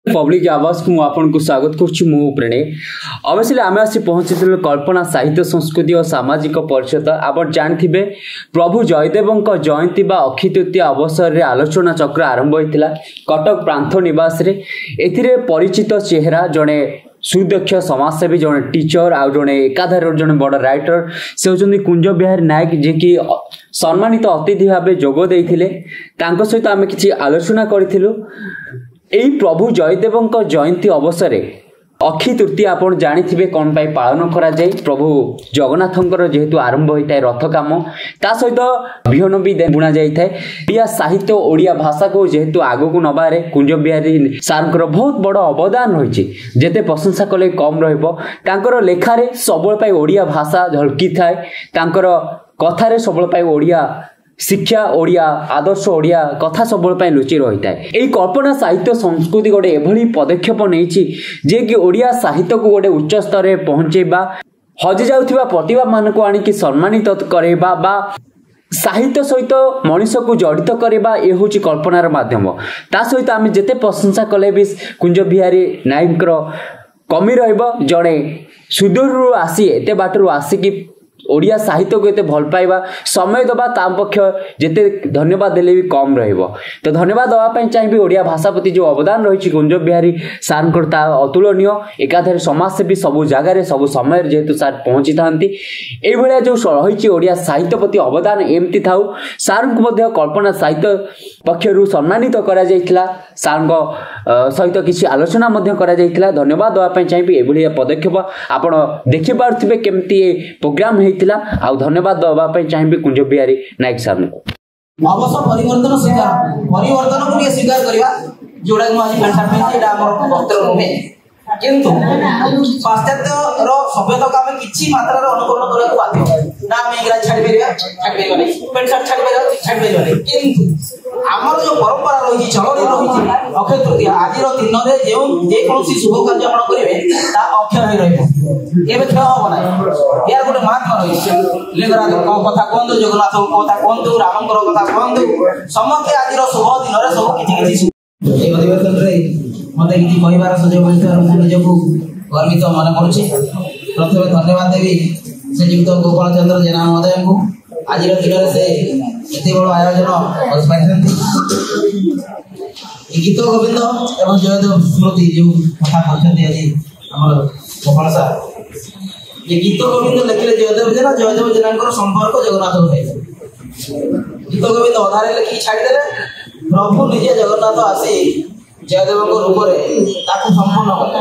Public आवाज को आपको स्वागत करुच्ची मु प्रणय। अवश्य आम आसी पहुंची कल्पना साहित्य संस्कृति और सामाजिक परिषद। आप जानते प्रभु जयदेव जयंती बा अक्षय तृतीया अवसर में आलोचना चक्र आरंभ होता कटक प्रांत निवास रे। एथिरे परिचित चेहरा जड़े सुदक्ष समाजसेवी जड़े टीचर आउ जड़े एकाधार जड़े बड़ राइटर से होचंदी कुंज बिहारी नायक जे कि सम्मानित अतिथि भाव जोग देइथिले। तांको सहित आमे किछि आलोचना करिथिलु। एई प्रभु जयदेव जयंती अवसर अक्षय तृतीया आप जानी कौन पाई पालन करा जाए। प्रभु जगन्नाथंकर जेहेतु आरंभ होता है रथ काम ता सहित विहन भी बुणा जाए। ओडिया साहित्य ओडिया भाषा को जेहेतु आगो को नबारे कुंज बिहारी सारंकर बहुत बड़ अवदान रही। जेते प्रशंसा कले कम रहिबो। लेखारे सबुल ओडिया भाषा झलकी थाए। कथार सबुल ओडिया शिक्षा ओडिया आदर्श ओडिया कथा सब लुचि रही है। यही कल्पना साहित्य संस्कृति गोटे एभली पदक्षेप नहीं जे कि ओडिया साहित्य को गोटे उच्च स्तर में पहुंचेबा, हजि जाउथिबा प्रतिभा मान को आनिकी सम्मानित करबा बा साहित्य सहित मनीष को जड़ित करबा ये हूँ कल्पनार माध्यम। ता सहित आम जिते प्रशंसा कले भी कुंज बिहारी नायक कमी रहिबो। जड़े सुदूर आसी एते बाटरू आसिकी ओडिया साहित्य को एते भल पाइबा समय दबा ताम पक्ष जेते धन्यवाद देले भी कम रहिबो। तो धन्यवाद दवा पई चाहिबी ओडिया भाषा प्रति जो अवदान रही कुंज बिहारी सारंकर ता अतुलनीय। एकाधार समाज से भी सब जगार सब समय जेहेतु सार पहुंची थांती ए भलिया जो रही ओडिया साहित्य प्रति अवदान एमती थाउ। सार को मध्य कल्पना साहित्य पक्षरु सम्मानित करा जायतिला। सार सहित किसी आलोचना मध्य करा जायतिला। धन्यवाद दवा पई चाहिबी ए भलिया पदक्षेप आपण देखि पारथिबे केमती प्रोग्राम आ धन्यवाद दवा चाहिए कुंज बिहारी नायक सार अवश्य परिवर्तन को स्वीकार करवा जोड़ा वक्तव्य नुहे किंतु पाश्चात्य सभ्यता को आम कि मात्रा अनुकरण करने बाध्य ना आम इंग्राजी छाड़ पेंट सार्ट छाड़ किंतु आमर जो परंपरा रही चलन रही अक्षय तृतीया आज दिन में जो शुभ कार्य आप करेंगे अक्षय रही क्षय हम ना यार गोटे महात्मा रही लिंगराज कथा कहतु जगन्नाथ कथा कहतु रामकर कथा कहतु समस्ते आज शुभ दिन में सब किसी मत कि कहबार सुजोग निजक गर्वित मन करुच्ची। प्रथम धन्यवाद देवी श्रीजुक्त गोपाल चंद्र जेना महोदय को आज दिन में से एत बड़ आयोजन गीत गोविंद एवं जयदेव स्मृति जो कथा कहते आज आम गोपाल सार ये गीत गोविंद लिखिले जयदेव जेना संपर्क जगन्नाथ गीत गोविंद अधारे लिखिक छाड़देले। प्रभु निजे जगन्नाथ आसी जयदेव रूप से संपूर्ण कले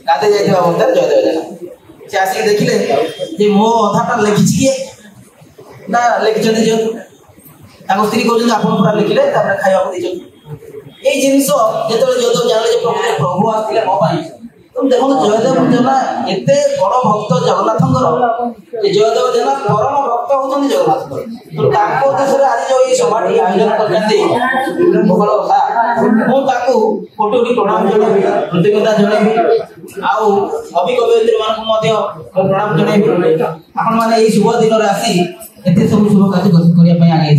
गाधे जाइए अवस्था जयदेव जेना से आसिक देखिले मो अधाटा लिखी किए ना लिखिं जो स्त्री कहते आप पूरा लिखिले खावा ये जिन जो जयदेव जाने प्रभु आसते मो तुम देखो जयदेव जेना एत बड़ भक्त जगन्नाथ जयदेव जेना परम भक्त होती जगन्नाथ उद्देश्य आज जो ये सभाटी आयोजन कर गोपाल सार कोटि प्रणाम जन कृतज्ञता जन आउ कवि कवयित्री मान प्रणाम जन आपण मैंने शुभ दिन आसी एत सब शुभ कार्य करने आगे।